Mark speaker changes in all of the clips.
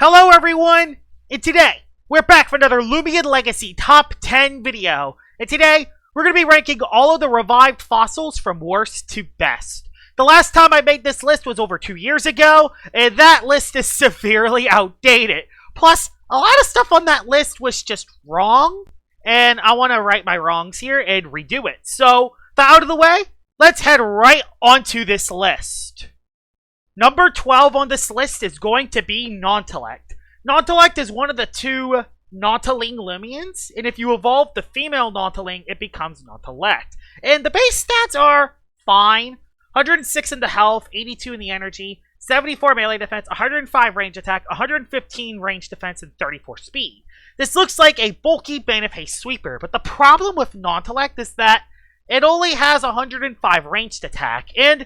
Speaker 1: Hello everyone, and today we're back for another Loomian Legacy Top 10 video. And today we're going to be ranking all of the revived fossils from worst to best. The last time I made this list was over 2 years ago, and that list is severely outdated. Plus, a lot of stuff on that list was just wrong, and I want to right my wrongs here and redo it. So, out of the way, let's head right onto this list. Number 12 on this list is going to be Nautolect. Nautolect is one of the two Nautiling Loomians, and if you evolve the female Nautiling, it becomes Nautolect. And the base stats are fine. 106 in the health, 82 in the energy, 74 melee defense, 105 range attack, 115 range defense, and 34 speed. This looks like a bulky Bane of Haste sweeper, but the problem with Nautolect is that it only has 105 ranged attack, and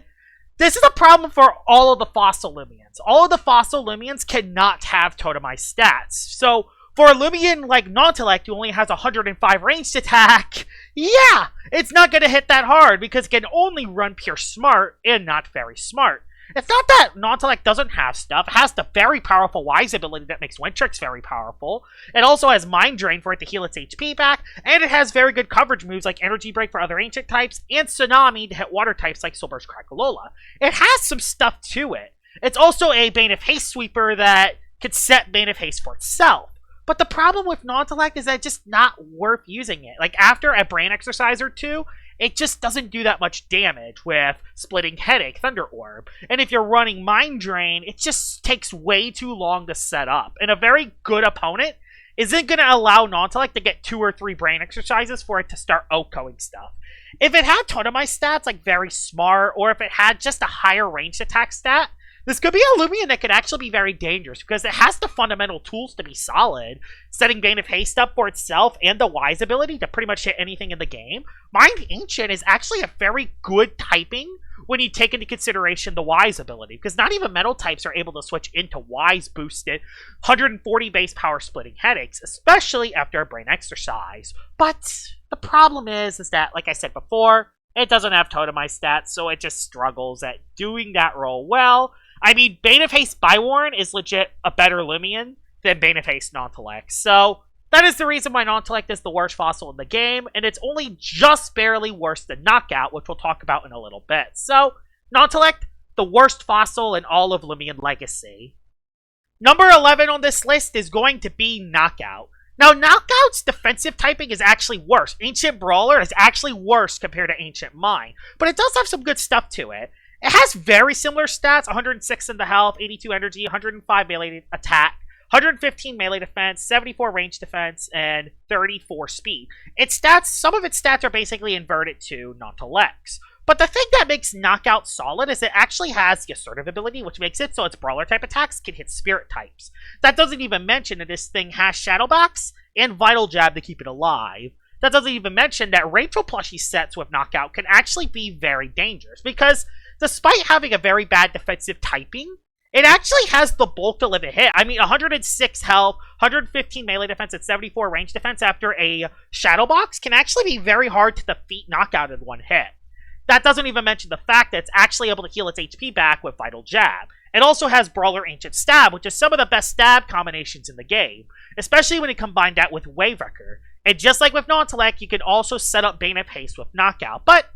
Speaker 1: this is a problem for all of the Fossil Loomians. All of the Fossil Loomians cannot have totemized stats. So, for a Loomian like Nautolect who only has 105 ranged attack, yeah, it's not going to hit that hard because it can only run pure smart and not very smart. It's not that Nautolect doesn't have stuff. It has the very powerful Wise ability that makes Wintrix very powerful. It also has Mind Drain for it to heal its HP back, and it has very good coverage moves like Energy Break for other ancient types, and Tsunami to hit water types like Soulburst Cracolola. It has some stuff to it. It's also a Bane of Haste sweeper that could set Bane of Haste for itself. But the problem with Nautolect is that it's just not worth using it. Like, after a brain exercise or two, it just doesn't do that much damage with Splitting Headache, Thunder Orb. And if you're running Mind Drain, it just takes way too long to set up. And a very good opponent isn't going to allow Nautolect to get 2 or 3 brain exercises for it to start OHKOing stuff. If it had totemized stats, like very smart, or if it had just a higher ranged attack stat, this could be a Loomian that could actually be very dangerous because it has the fundamental tools to be solid, setting Bane of Haste up for itself and the Wise ability to pretty much hit anything in the game. Mind Ancient is actually a very good typing when you take into consideration the Wise ability, because not even metal types are able to switch into Wise boosted 140 base power Splitting Headaches, especially after a brain exercise. But the problem is that, like I said before, it doesn't have totemized stats, so it just struggles at doing that role well. I mean, Bane of Haste Bywarn is legit a better Loomian than Bane of Haste Nautolect. So, that is the reason why Nautolect is the worst fossil in the game, and it's only just barely worse than Knockout, which we'll talk about in a little bit. So, Nautolect, the worst fossil in all of Loomian Legacy. Number 11 on this list is going to be Knockout. Now, Knockout's defensive typing is actually worse. Ancient Brawler is actually worse compared to Ancient Mine, but it does have some good stuff to it. It has very similar stats, 106 in the health, 82 energy, 105 melee attack, 115 melee defense, 74 range defense, and 34 speed. Its stats, some of its stats are basically inverted to Nautolect's. But the thing that makes Knockout solid is it actually has the Assertive ability, which makes it so its Brawler type attacks can hit Spirit types. That doesn't even mention that this thing has Shadowbox and Vital Jab to keep it alive. That doesn't even mention that Rachel plushie sets with Knockout can actually be very dangerous, because despite having a very bad defensive typing, it actually has the bulk to live a hit. I mean, 106 health, 115 melee defense, and 74 range defense after a Shadow Box can actually be very hard to defeat Knockout in one hit. That doesn't even mention the fact that it's actually able to heal its HP back with Vital Jab. It also has Brawler Ancient Stab, which is some of the best stab combinations in the game, especially when you combine that with Wavewrecker. And just like with Nautolect, you can also set up Bane of Haste with Knockout, but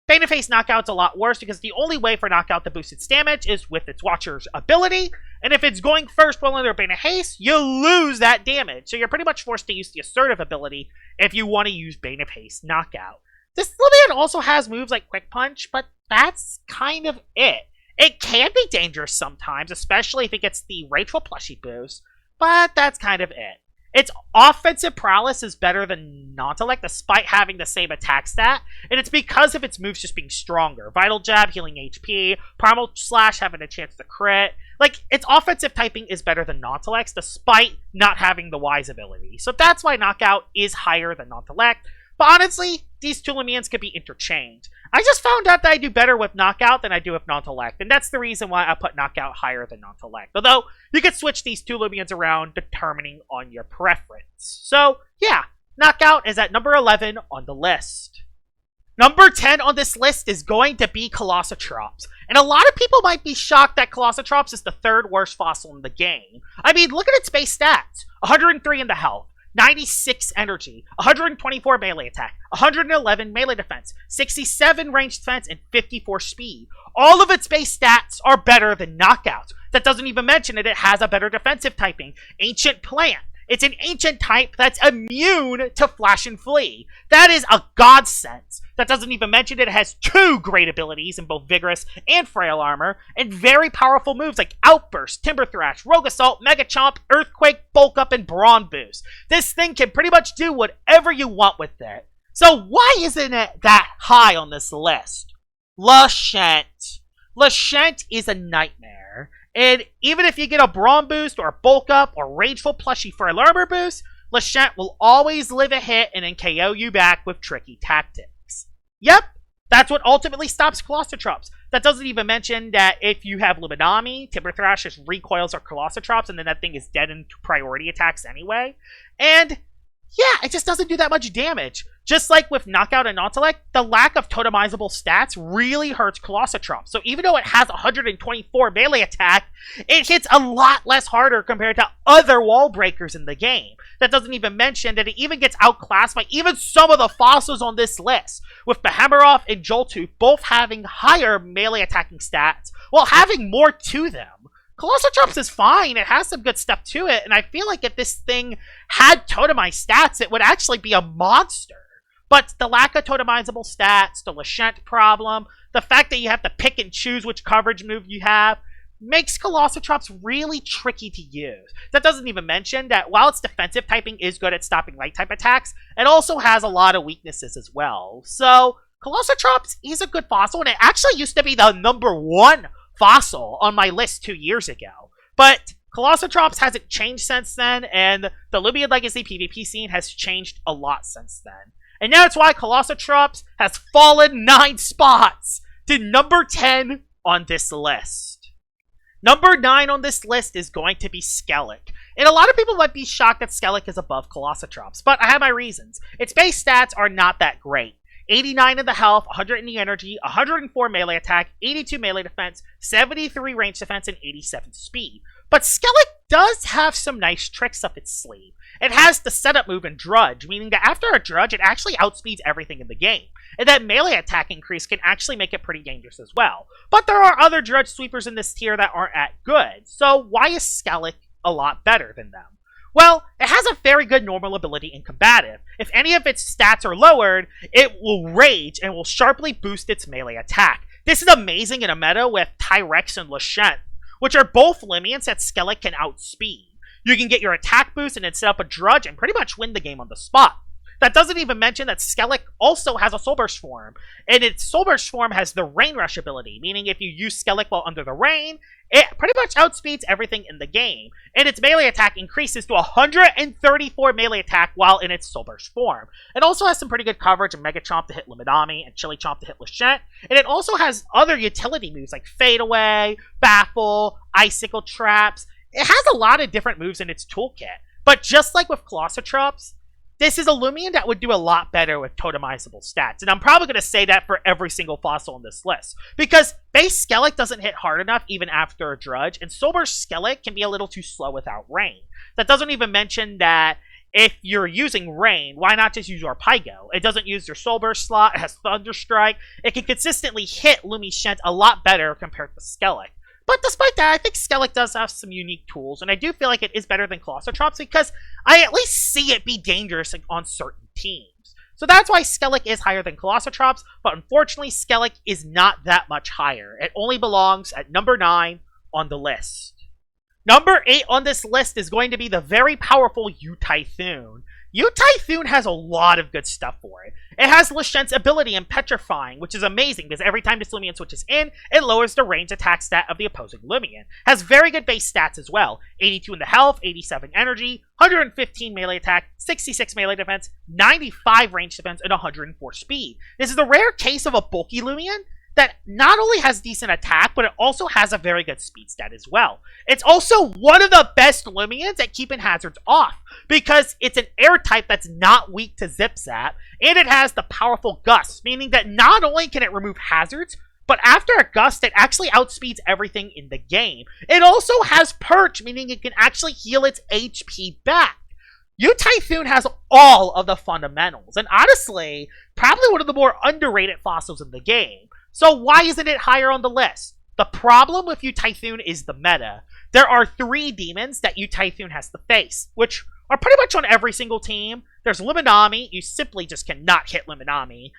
Speaker 1: Bane of Haste Knockout's a lot worse because the only way for Knockout to boost its damage is with its Watcher's ability, and if it's going first while under Bane of Haste, you lose that damage. So you're pretty much forced to use the Assertive ability if you want to use Bane of Haste Knockout. This Loomian also has moves like Quick Punch, but that's kind of it. It can be dangerous sometimes, especially if it gets the Rachel plushie boost, but that's kind of it. Its offensive prowess is better than Nautolect despite having the same attack stat, and it's because of its moves just being stronger. Vital Jab, healing HP, Primal Slash having a chance to crit. Like, its offensive typing is better than Nautolect's despite not having the Wise ability. So that's why Knockout is higher than Nautolect. But honestly, these two Loomians could be interchanged. I just found out that I do better with Knockout than I do with Nautolect, and that's the reason why I put Knockout higher than Nautolect. Although, you could switch these two Loomians around determining on your preference. So, yeah, Knockout is at number 11 on the list. Number 10 on this list is going to be Colossotrops. And a lot of people might be shocked that Colossotrops is the third worst fossil in the game. I mean, look at its base stats. 103 in the health, 96 energy, 124 melee attack, 111 melee defense, 67 ranged defense, and 54 speed. All of its base stats are better than knockouts. That doesn't even mention that it has a better defensive typing, Ancient Plant. It's an ancient type that's immune to Flash and Flee. That is a godsend. That doesn't even mention it has 2 great abilities in both Vigorous and Frail Armor, and very powerful moves like Outburst, Timber Thrash, Rogue Assault, Mega Chomp, Earthquake, Bulk Up, and Brawn Boost. This thing can pretty much do whatever you want with it. So why isn't it that high on this list? Lashent. Lashent is a nightmare. And even if you get a Brawn Boost or a Bulk Up or Rageful Plushie for a Armor Boost, Lashent will always live a hit and then KO you back with tricky tactics. Yep, that's what ultimately stops Colossotrops. That doesn't even mention that if you have Luminami, Timber Thrash just recoils our Colossotrops and then that thing is dead in priority attacks anyway. And yeah, it just doesn't do that much damage. Just like with Knockout and Intellect, the lack of totemizable stats really hurts Colossotrops. So even though it has 124 melee attack, it hits a lot less harder compared to other wall breakers in the game. That doesn't even mention that it even gets outclassed by even some of the fossils on this list, with Behemoroth and Jolto both having higher melee attacking stats while having more to them. Colossotrops is fine, it has some good stuff to it, and I feel like if this thing had totemized stats, it would actually be a monster. But the lack of totemizable stats, the Lashent problem, the fact that you have to pick and choose which coverage move you have, makes Colossotrops really tricky to use. That doesn't even mention that while its defensive typing is good at stopping light type attacks, it also has a lot of weaknesses as well. So, Colossotrops is a good fossil, and it actually used to be the #1 fossil on my list 2 years ago. But Colossotrops hasn't changed since then, and the Loomian Legacy PvP scene has changed a lot since then. And now it's why Colossotrops has fallen 9 spots to number 10 on this list. Number 9 on this list is going to be Skele. And a lot of people might be shocked that Skele is above Colossotrops, but I have my reasons. Its base stats are not that great. 89 in the health, 100 in the energy, 104 melee attack, 82 melee defense, 73 range defense, and 87 speed. But Skele does have some nice tricks up its sleeve. It has the setup move in Drudge, meaning that after a Drudge, it actually outspeeds everything in the game. And that melee attack increase can actually make it pretty dangerous as well. But there are other Drudge sweepers in this tier that aren't at good, so why is Skele a lot better than them? Well, it has a very good normal ability in combative. If any of its stats are lowered, it will rage and will sharply boost its melee attack. This is amazing in a meta with Tyrex and Lashent, which are both Limians that Skele can outspeed. You can get your attack boost and then set up a Drudge and pretty much win the game on the spot. That doesn't even mention that Skele also has a Soul Burst form, and its Soul Burst form has the Rain Rush ability, meaning if you use Skele while under the rain, it pretty much outspeeds everything in the game, and its melee attack increases to 134 melee attack while in its Soul Burst form. It also has some pretty good coverage of Mega Chomp to hit Luminami and Chili Chomp to hit Lashent, and it also has other utility moves like Fade Away, Baffle, Icicle Traps. It has a lot of different moves in its toolkit, but just like with Colossotrops, this is a Loomian that would do a lot better with totemizable stats, and I'm probably going to say that for every single fossil on this list, because base Skele doesn't hit hard enough even after a Drudge, and Soul Burst Skele can be a little too slow without rain. That doesn't even mention that if you're using rain, why not just use your Pygo? It doesn't use your Soul Burst slot, it has Thunder Strike, it can consistently hit Lumishent a lot better compared to Skele. But despite that, I think Skele does have some unique tools, and I do feel like it is better than Colossotrops because I at least see it be dangerous on certain teams. So that's why Skele is higher than Colossotrops, but unfortunately Skele is not that much higher. It only belongs at number 9 on the list. Number 8 on this list is going to be the very powerful Typhoon. Typhoon has a lot of good stuff for it. It has Lashent's ability in Petrifying, which is amazing because every time this Loomian switches in, it lowers the range attack stat of the opposing Loomian. Has very good base stats as well. 82 in the health, 87 energy, 115 melee attack, 66 melee defense, 95 range defense, and 104 speed. This is a rare case of a bulky Loomian that not only has decent attack, but it also has a very good speed stat as well. It's also one of the best Loomians at keeping hazards off, because it's an air type that's not weak to Zip Zap, and it has the powerful Gust, meaning that not only can it remove hazards, but after a Gust, it actually outspeeds everything in the game. It also has Perch, meaning it can actually heal its HP back. Typhoon has all of the fundamentals, and honestly, probably one of the more underrated fossils in the game. So why isn't it higher on the list? The problem with Typhoon is the meta. There are 3 demons that Typhoon has to face, which are pretty much on every single team. There's Luminami. You simply just cannot hit Luminami.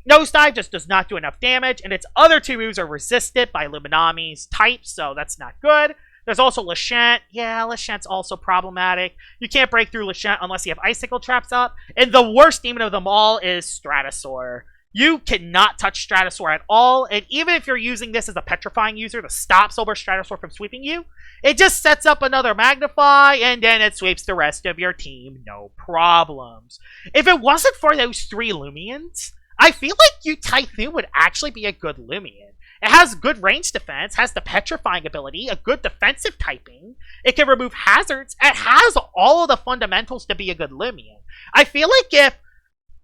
Speaker 1: Nosedive just does not do enough damage, and its other 2 moves are resisted by Luminami's type, so that's not good. There's also Lashant. Yeah, Lashant's also problematic. You can't break through Lashant unless you have Icicle Traps up. And the worst demon of them all is Stratosaur. You cannot touch Stratosaur at all, and even if you're using this as a petrifying user to stop Silver Stratosaur from sweeping you, it just sets up another Magnify, and then it sweeps the rest of your team, no problems. If it wasn't for those 3 Loomians, I feel like Typhoon would actually be a good Loomian. It has good range defense, has the petrifying ability, a good defensive typing, it can remove hazards, it has all of the fundamentals to be a good Loomian. I feel like if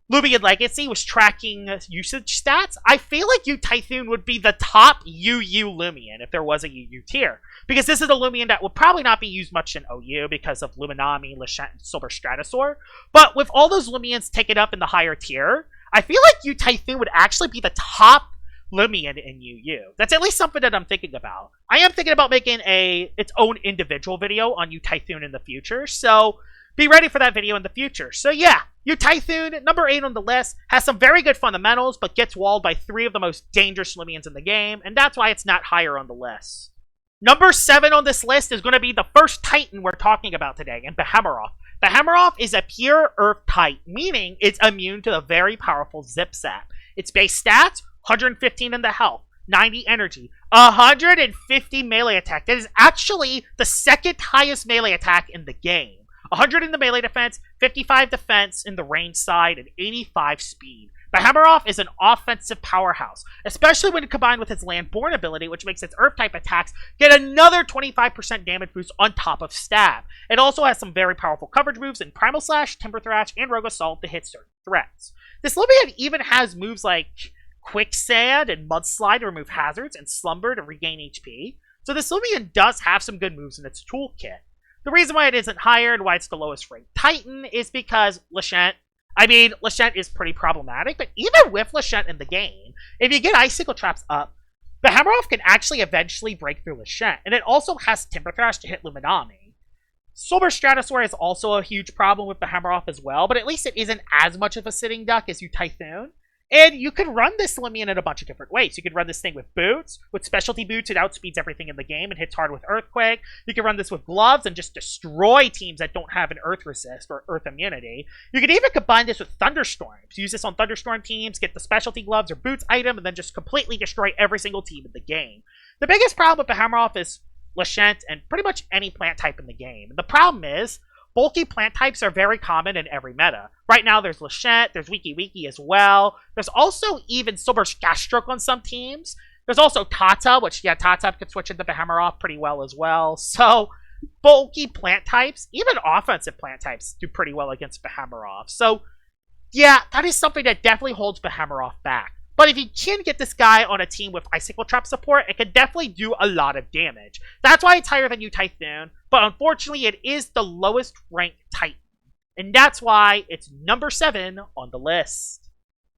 Speaker 1: Loomian Legacy was tracking usage stats, I feel like Typhoon would be the top UU Loomian if there was a UU tier. Because this is a Loomian that would probably not be used much in OU because of Luminami, Lashant, and Silver Stratosaur. But with all those Loomians taken up in the higher tier, I feel like Typhoon would actually be the top Loomian in UU. That's at least something that I'm thinking about. I am thinking about making its own individual video on Typhoon in the future, so be ready for that video in the future. So yeah, Typhoon, number 8 on the list, has some very good fundamentals, but gets walled by 3 of the most dangerous Loomians in the game, and that's why it's not higher on the list. Number 7 on this list is going to be the first Titan we're talking about today, and Behemoroth. Behemoroth is a pure Earth type, meaning it's immune to the very powerful Zip Zap. Its base stats, 115 in the health, 90 energy, 150 melee attack. That is actually the 2nd highest melee attack in the game. 100 in the melee defense, 55 defense in the range side, and 85 speed. Behemoroth is an offensive powerhouse, especially when combined with its Landborn ability, which makes its Earth-type attacks get another 25% damage boost on top of Stab. It also has some very powerful coverage moves in Primal Slash, Timber Thrash, and Rogue Assault to hit certain threats. This Loomian even has moves like Quicksand and Mudslide to remove hazards, and Slumber to regain HP. So this Loomian does have some good moves in its toolkit. The reason why it isn't higher and why it's the lowest ranked Titan is because Lashant is pretty problematic, but even with Lashant in the game, if you get Icicle Traps up, Behemoroth can actually eventually break through Lashant, and it also has Timber Thrash to hit Luminami. Silver Stratosaur is also a huge problem with Behemoroth as well, but at least it isn't as much of a sitting duck as Typhoon. And you can run this Loomian in a bunch of different ways. You can run this thing with boots. With specialty boots, it outspeeds everything in the game and hits hard with Earthquake. You can run this with gloves and just destroy teams that don't have an Earth Resist or Earth Immunity. You can even combine this with Thunderstorms. Use this on Thunderstorm teams, get the specialty gloves or boots item, and then just completely destroy every single team in the game. The biggest problem with Behemoroth is Lashant and pretty much any plant type in the game. And the problem is, bulky plant types are very common in every meta. Right now, there's Lashant, there's Wiki as well. There's also even Silver Gastroke on some teams. There's also Tata, which, yeah, Tata could switch into Behemoroth pretty well as well. So, bulky plant types, even offensive plant types, do pretty well against Behemoroth. So, yeah, that is something that definitely holds Behemoroth back. But if you can get this guy on a team with Icicle Trap support, it can definitely do a lot of damage. That's why it's higher than Typhoon, but unfortunately it is the lowest ranked Titan. And that's why it's number 7 on the list.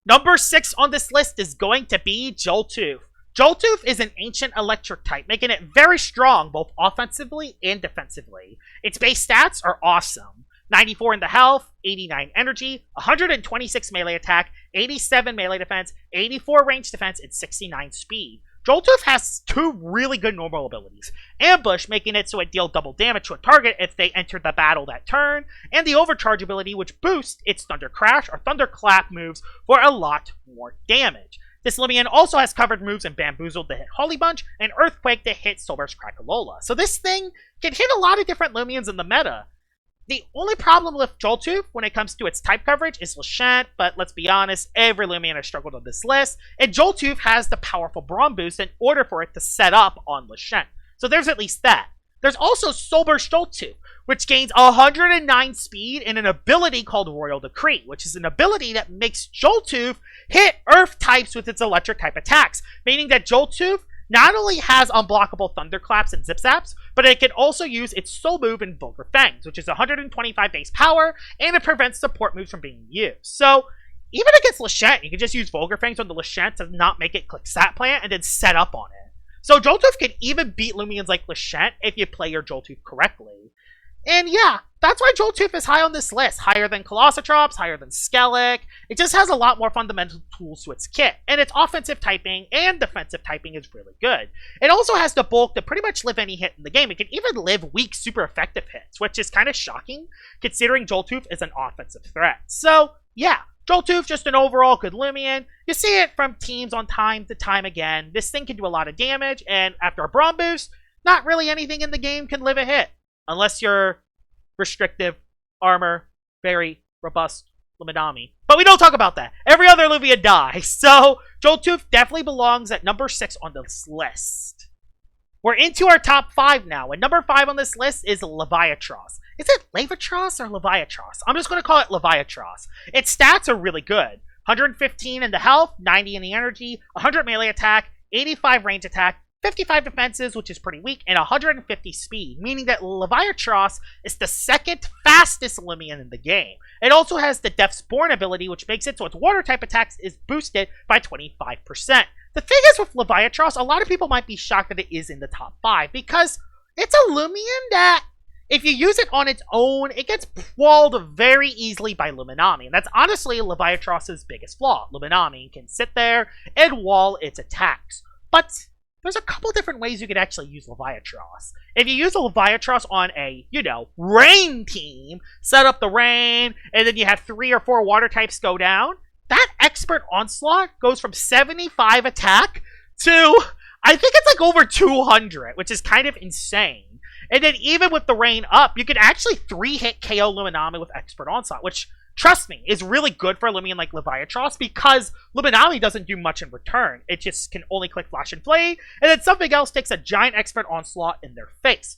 Speaker 1: Number 6 on this list is going to be Jolto. Jolto is an ancient electric type, making it very strong both offensively and defensively. Its base stats are awesome. 94 in the health, 89 energy, 126 melee attack, 87 melee defense, 84 range defense, and 69 speed. Jolto has 2 really good normal abilities. Ambush, making it so it deals double damage to a target if they enter the battle that turn, and the Overcharge ability, which boosts its Thunder Crash or Thunder Clap moves for a lot more damage. This Loomian also has covered moves in Bamboozled to hit Holy Bunch, and Earthquake to hit Silver's Crackalola. So this thing can hit a lot of different Loomians in the meta. The only problem with Jolto when it comes to its type coverage is Lechant, but let's be honest, every Loomian has struggled on this list, and Jolto has the powerful Brawn boost in order for it to set up on Lechant. So there's at least that. There's also Soul Burst Jolto, which gains 109 speed and an ability called Royal Decree, which is an ability that makes Jolto hit Earth types with its electric type attacks, meaning that Jolto not only has unblockable Thunderclaps and Zip Zaps, but it can also use its Soul Move in Vulgar Fangs, which is 125 base power, and it prevents support moves from being used. So, even against Lechant, you can just use Vulgar Fangs on the Lechant to not make it click Sat Plant and then set up on it. So Jolto can even beat Loomians like Lechant if you play your Jolto correctly. And yeah, that's why Jolto is high on this list. Higher than Colossotrops, higher than Skele. It just has a lot more fundamental tools to its kit. And its offensive typing and defensive typing is really good. It also has the bulk to pretty much live any hit in the game. It can even live weak, super effective hits, which is kind of shocking considering Jolto is an offensive threat. So yeah, Jolto just an overall good Loomian. You see it from teams on time to time again. This thing can do a lot of damage, and after a Brawn boost, not really anything in the game can live a hit. Unless you're restrictive, armor, very robust Luminami. But we don't talk about that. Every other Loomian dies. So, Jolto definitely belongs at number 6 on this list. We're into our top 5 now, and number 5 on this list is Leviatros. Is it Leviatros or Leviatros? I'm just going to call it Leviatros. Its stats are really good. 115 in the health, 90 in the energy, 100 melee attack, 85 range attack, 55 defenses, which is pretty weak, and 150 speed, meaning that Leviatros is the second fastest Loomian in the game. It also has the Death's Born ability, which makes it so its water type attacks is boosted by 25%. The thing is with Leviatros, a lot of people might be shocked that it is in the top 5, because it's a Loomian that, if you use it on its own, it gets walled very easily by Luminami, and that's honestly Leviatros' biggest flaw. Luminami can sit there and wall its attacks. But there's a couple different ways you could actually use Leviatros. If you use a Leviatros on a, rain team, set up the rain, and then you have 3 or 4 water types go down, that Expert Onslaught goes from 75 attack to, I think it's like over 200, which is kind of insane. And then even with the rain up, you could actually 3-hit KO Luminami with Expert Onslaught, which, trust me, is really good for a Loomian like Leviatros because Luminami doesn't do much in return. It just can only click Flash and Flay, and then something else takes a giant Expert Onslaught in their face.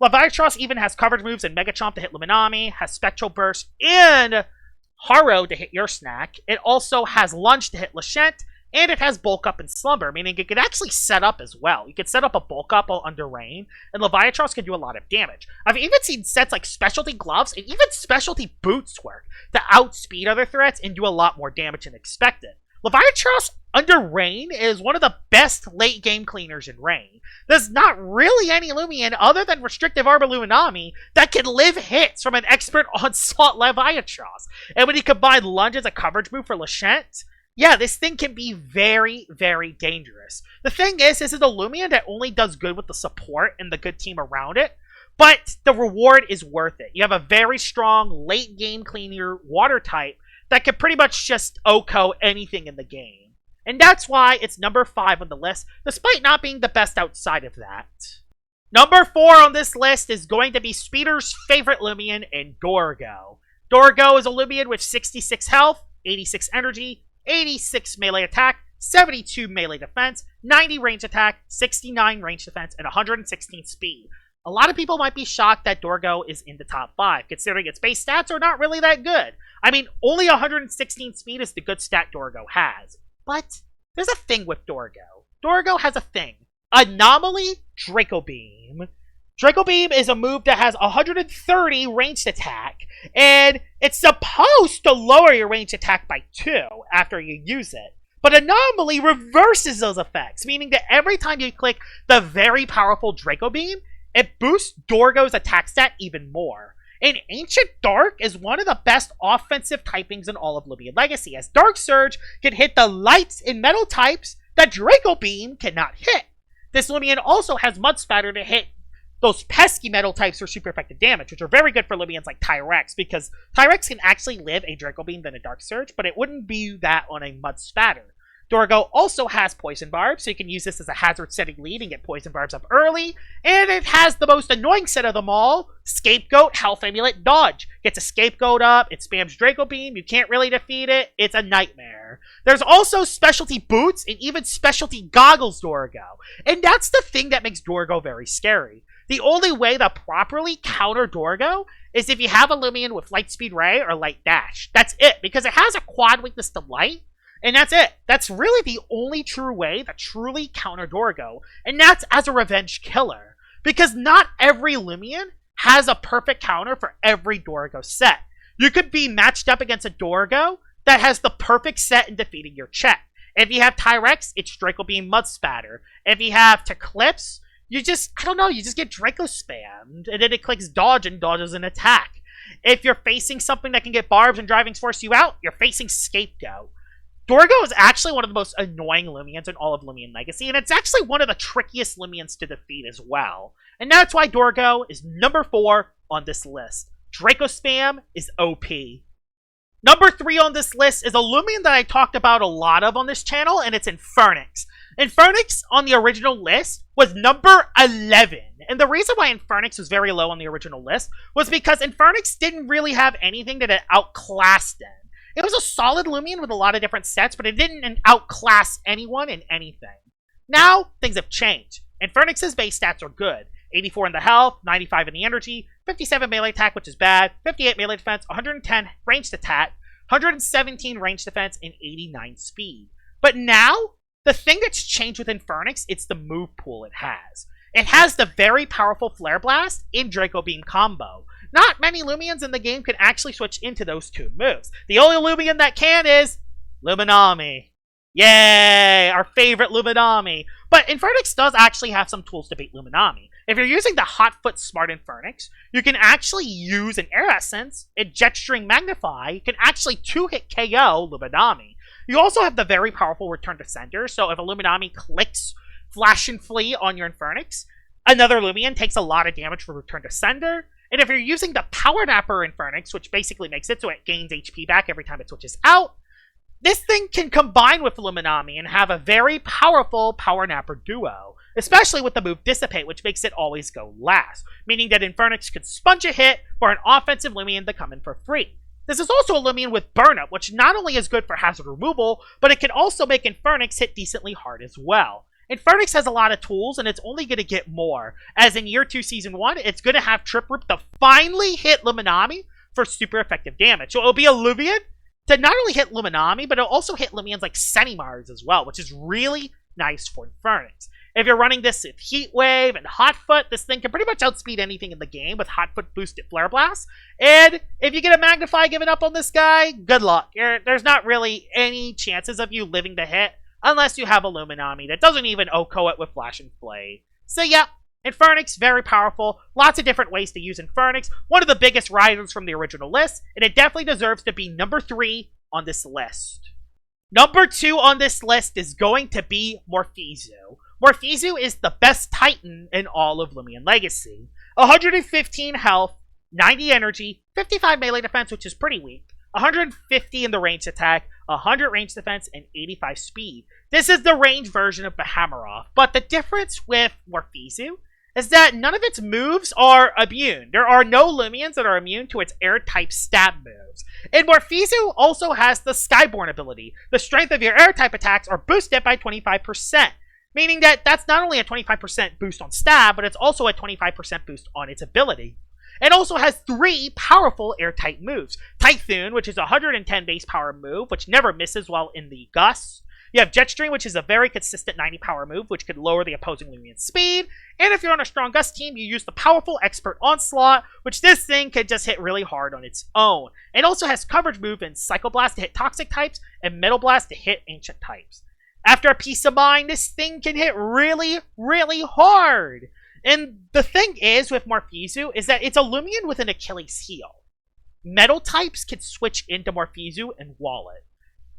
Speaker 1: Leviatros even has coverage moves in Mega Chomp to hit Luminami, has Spectral Burst and Harrow to hit your snack. It also has Lunge to hit Lechant, and it has Bulk Up and Slumber, meaning it could actually set up as well. You could set up a Bulk Up while under rain, and Leviatros can do a lot of damage. I've even seen sets like Specialty Gloves and even Specialty Boots work to outspeed other threats and do a lot more damage than expected. Leviatros under rain is one of the best late game cleaners in rain. There's not really any Loomian other than Restrictive Armor Luminami that can live hits from an Expert Onslaught Leviatros. And when you combine Lunge as a coverage move for Lechant, yeah, this thing can be very, very dangerous. The thing is, this is a Loomian that only does good with the support and the good team around it, but the reward is worth it. You have a very strong late game cleaner water type that can pretty much just OHKO anything in the game. And that's why it's number 5 on the list, despite not being the best outside of that. Number 4 on this list is going to be Speeder's favorite Loomian in Gorggo. Gorggo is a Loomian with 66 health, 86 energy, 86 melee attack, 72 melee defense, 90 range attack, 69 range defense, and 116 speed. A lot of people might be shocked that Gorggo is in the top 5, considering its base stats are not really that good. I mean, only 116 speed is the good stat Gorggo has. But there's a thing with Gorggo. Gorggo has a thing. Anomaly Draco Beam. Draco Beam is a move that has 130 ranged attack, and it's supposed to lower your ranged attack by 2 after you use it. But Anomaly reverses those effects, meaning that every time you click the very powerful Draco Beam, it boosts Gorggo's attack stat even more. And Ancient Dark is one of the best offensive typings in all of Loomian Legacy, as Dark Surge can hit the lights and metal types that Draco Beam cannot hit. This Loomian also has Mud Spatter to hit those pesky metal types for super effective damage, which are very good for Loomians like Tyrex, because Tyrex can actually live a Draco Beam than a Dark Surge, but it wouldn't be that on a Mud Spatter. Gorggo also has Poison Barbs, so you can use this as a hazard setting lead and get Poison Barbs up early. And it has the most annoying set of them all, Scapegoat, Health Amulet, Dodge. Gets a Scapegoat up, it spams Draco Beam, you can't really defeat it, it's a nightmare. There's also Specialty Boots and even Specialty Goggles Gorggo. And that's the thing that makes Gorggo very scary. The only way to properly counter Gorggo is if you have a Loomian with Lightspeed Ray or Light Dash. That's it, because it has a quad weakness to Light. And that's it. That's really the only true way to truly counter Gorggo. And that's as a revenge killer. Because not every Loomian has a perfect counter for every Gorggo set. You could be matched up against a Gorggo that has the perfect set in defeating your check. If you have Tyrex, it's Draco Beam Mud Spatter. If you have Teclipse, you just get Draco spammed. And then it clicks Dodge and dodges an attack. If you're facing something that can get Barbs and Drivings force you out, you're facing Scapegoat. Gorggo is actually one of the most annoying Loomians in all of Loomian Legacy, and it's actually one of the trickiest Loomians to defeat as well. And that's why Gorggo is number 4 on this list. Draco Spam is OP. Number 3 on this list is a Loomian that I talked about a lot of on this channel, and it's Infernix. Infernix on the original list was number 11. And the reason why Infernix was very low on the original list was because Infernix didn't really have anything that had outclassed them. It was a solid Loomian with a lot of different sets, but it didn't outclass anyone in anything. Now, things have changed. Infernix's base stats are good. 84 in the health, 95 in the energy, 57 melee attack, which is bad, 58 melee defense, 110 ranged attack, 117 ranged defense, and 89 speed. But now, the thing that's changed with Infernix, it's the move pool it has. It has the very powerful Flare Blast and Draco Beam combo. Not many Loomians in the game can actually switch into those two moves. The only Loomian that can is Luminami. Yay! Our favorite Luminami. But Infernix does actually have some tools to beat Luminami. If you're using the Hotfoot Smart Infernix, you can actually use an Air Essence, a Jetstring Magnify, you can actually 2-hit KO Luminami. You also have the very powerful Return to Sender, so if a Luminami clicks Flash and Flee on your Infernix, another Loomian takes a lot of damage for Return to Sender. And if you're using the Power Napper Infernix, which basically makes it so it gains HP back every time it switches out, this thing can combine with Luminami and have a very powerful Power Napper duo, especially with the move Dissipate, which makes it always go last, meaning that Infernix could sponge a hit for an offensive Loomian to come in for free. This is also a Loomian with Burn Up, which not only is good for hazard removal, but it can also make Infernix hit decently hard as well. Infernix has a lot of tools, and it's only going to get more. As in Year 2 Season 1, it's going to have Trip Rip to finally hit Luminami for super effective damage. So it'll be a Loomian to not only hit Luminami, but it'll also hit Loomians like Senimars as well, which is really nice for Infernix. If you're running this with Heat Wave and Hotfoot, this thing can pretty much outspeed anything in the game with Hotfoot boosted Flare Blast. And if you get a Magnify given up on this guy, good luck. There's not really any chances of you living the hit, unless you have a Luminami that doesn't even OHKO it with Flash and Flay. So yeah, Infernix, very powerful. Lots of different ways to use Infernix. One of the biggest risers from the original list, and it definitely deserves to be number 3 on this list. Number 2 on this list is going to be Morphezu. Morphezu is the best Titan in all of Loomian Legacy. 115 health, 90 energy, 55 melee defense, which is pretty weak, 150 in the ranged attack, 100 range defense, and 85 speed. This is the range version of Behemoroth, but the difference with Morphezu is that none of its moves are immune. There are no Loomians that are immune to its air-type stab moves. And Morphezu also has the Skyborn ability. The strength of your air-type attacks are boosted by 25%, meaning that that's not only a 25% boost on stab, but it's also a 25% boost on its ability. It also has 3 powerful air-type moves. Typhoon, which is a 110 base power move, which never misses while in the gusts. You have Jetstring, which is a very consistent 90 power move, which could lower the opposing Loomian's speed. And if you're on a strong gust team, you use the powerful Expert Onslaught, which this thing could just hit really hard on its own. It also has coverage move in Psycho Blast to hit toxic types, and Metal Blast to hit ancient types. After a Peace of Mind, this thing can hit really, really hard. And the thing is with Morphezu is that it's a Loomian with an Achilles heel. Metal types can switch into Morphezu and wall it.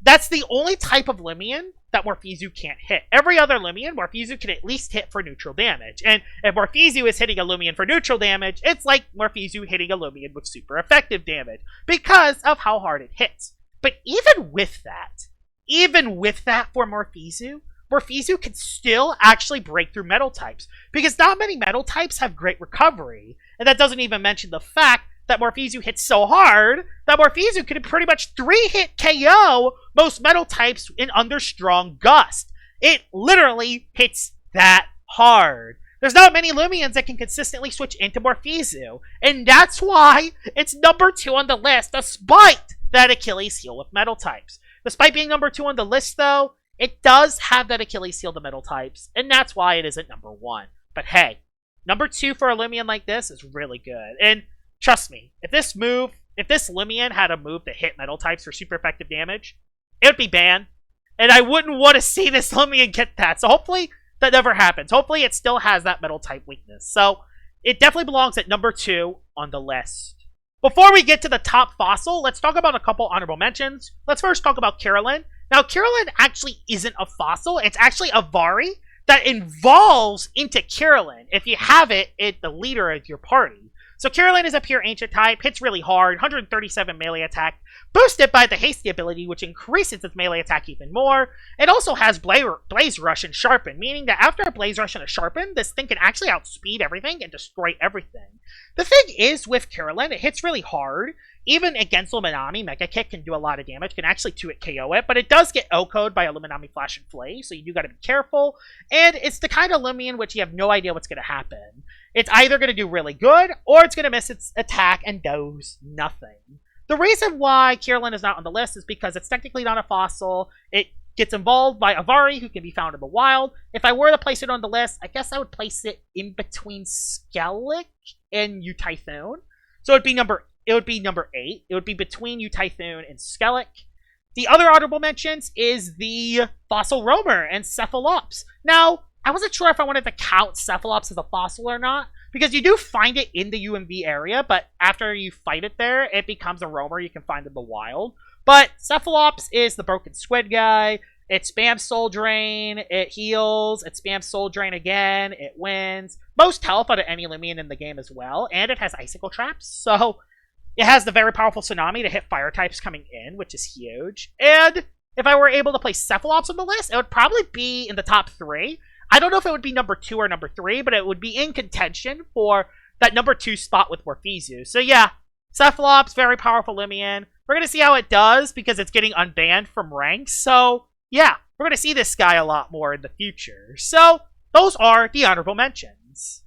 Speaker 1: That's the only type of Loomian that Morphezu can't hit. Every other Loomian, Morphezu can at least hit for neutral damage. And if Morphezu is hitting a Loomian for neutral damage, it's like Morphezu hitting a Loomian with super effective damage because of how hard it hits. But even with that, even with that for Morphezu, Morphezu can still actually break through metal types, because not many metal types have great recovery, and that doesn't even mention the fact that Morphezu hits so hard that Morphezu could pretty much 3-hit KO most metal types in under Strong Gust. It literally hits that hard. There's not many Loomians that can consistently switch into Morphezu, and that's why it's number 2 on the list, despite that Achilles heel with metal types. Despite being number 2 on the list, though, it does have that Achilles heel to metal types, and that's why it isn't number 1. But hey, number 2 for a Loomian like this is really good. And trust me, if this Loomian had a move that hit metal types for super effective damage, it would be banned. And I wouldn't want to see this Loomian get that. So hopefully that never happens. Hopefully it still has that metal type weakness. So it definitely belongs at number 2 on the list. Before we get to the top fossil, let's talk about a couple honorable mentions. Let's first talk about Carolyn. Now, Carolyn actually isn't a fossil. It's actually a Vari that evolves into Carolyn if you have it at the leader of your party. So Carolyn is a pure ancient type, hits really hard, 137 melee attack, boosted by the hasty ability, which increases its melee attack even more. It also has Blaze Rush and Sharpen, meaning that after a Blaze Rush and a Sharpen, this thing can actually outspeed everything and destroy everything. The thing is, with Carolyn, it hits really hard. Even against Luminami, Mega Kick can do a lot of damage, can actually 2-hit KO it, but it does get OHKO'd by a Luminami Flash and Flay, so you do gotta be careful. And it's the kind of Loomian which you have no idea what's gonna happen. It's either gonna do really good, or it's gonna miss its attack and does nothing. The reason why Carolyn is not on the list is because it's technically not a fossil. It gets involved by a Vari who can be found in the wild. If I were to place it on the list, I guess I would place it in between Skele and Typhoon. So it would be number 8. It would be between Typhoon and Skele. The other honorable mentions is the Fossil Roamer and Cephalops. Now, I wasn't sure if I wanted to count Cephalops as a fossil or not, because you do find it in the UMV area, but after you fight it there, it becomes a roamer you can find in the wild. But Cephalops is the broken squid guy. It spams Soul Drain, it heals, it spams Soul Drain again, it wins. Most health out of any Loomian in the game as well, and it has Icicle Traps, so it has the very powerful Tsunami to hit fire types coming in, which is huge. And if I were able to place Cephalops on the list, it would probably be in the top 3. I don't know if it would be number 2 or number 3, but it would be in contention for that number 2 spot with Morphezu. So yeah, Cephalops, very powerful Loomian. We're going to see how it does because it's getting unbanned from ranks. So yeah, we're going to see this guy a lot more in the future. So those are the honorable mentions.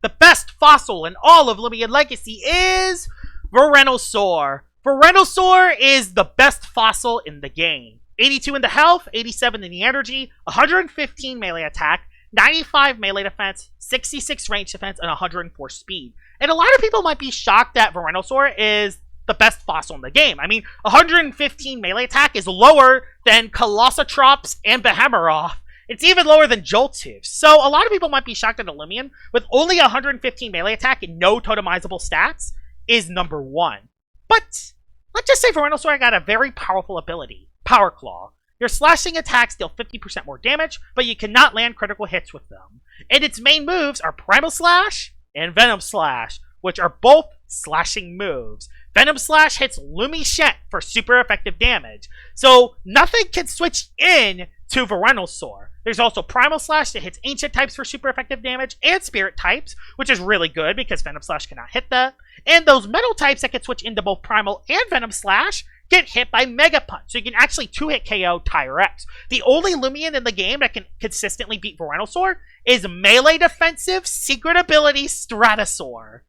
Speaker 1: The best fossil in all of Loomian Legacy is Venosaur. Venosaur is the best fossil in the game. 82 in the health, 87 in the energy, 115 melee attack, 95 melee defense, 66 range defense, and 104 speed. And a lot of people might be shocked that Venosaur is the best fossil in the game. I mean, 115 melee attack is lower than Colossotrops and Behemoroth. It's even lower than Jolto. So a lot of people might be shocked that a Loomian with only 115 melee attack and no totemizable stats is number 1. But let's just say Venosaur got a very powerful ability, Power Claw. Your slashing attacks deal 50% more damage, but you cannot land critical hits with them. And its main moves are Primal Slash and Venom Slash, which are both slashing moves. Venom Slash hits Lumishet for super effective damage, so nothing can switch in to Venosaur. There's also Primal Slash that hits ancient types for super effective damage, and spirit types, which is really good because Venom Slash cannot hit that. And those metal types that can switch into both Primal and Venom Slash get hit by Mega Punch, so you can actually 2-hit KO Tyrex. The only Loomian in the game that can consistently beat Venosaur is melee defensive secret ability Stratosaur.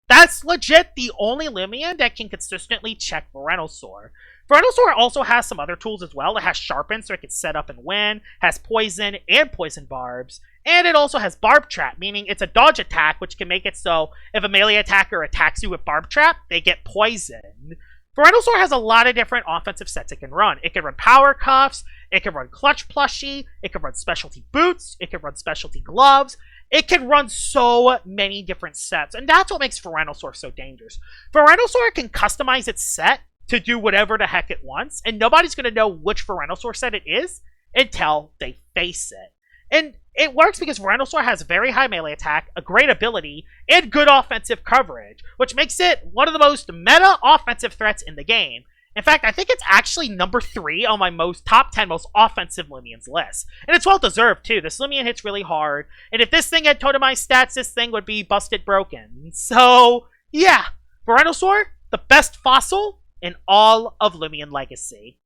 Speaker 1: That's legit the only Loomian that can consistently check Venosaur. Venosaur also has some other tools as well. It has Sharpen, so it can set up and win, has Poison and Poison Barbs, and it also has Barb Trap, meaning it's a dodge attack, which can make it so if a melee attacker attacks you with Barb Trap, they get poisoned. Venosaur has a lot of different offensive sets it can run. It can run Power Cuffs, it can run Clutch Plushie, it can run Specialty Boots, it can run Specialty Gloves. It can run so many different sets, and that's what makes Venosaur so dangerous. Venosaur can customize its set to do whatever the heck it wants, and nobody's going to know which Venosaur set it is until they face it. And it works because Venosaur has very high melee attack, a great ability, and good offensive coverage, which makes it one of the most meta offensive threats in the game. In fact, I think it's actually number 3 on my top 10 most offensive Loomians list. And it's well deserved, too. This Loomian hits really hard. And if this thing had totemized stats, this thing would be busted broken. So, yeah. Venosaur, the best fossil in all of Loomian Legacy.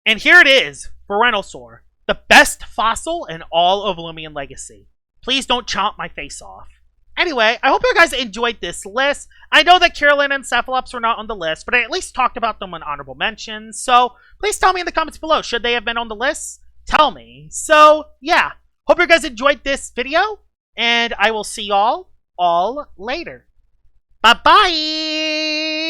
Speaker 1: And here it is, Venosaur, the best fossil in all of Loomian Legacy. Please don't chomp my face off. Anyway, I hope you guys enjoyed this list. I know that Carolyn and Cephalops were not on the list, but I at least talked about them in honorable mentions. So please tell me in the comments below, should they have been on the list? Tell me. So yeah, hope you guys enjoyed this video, and I will see y'all all later. Bye-bye!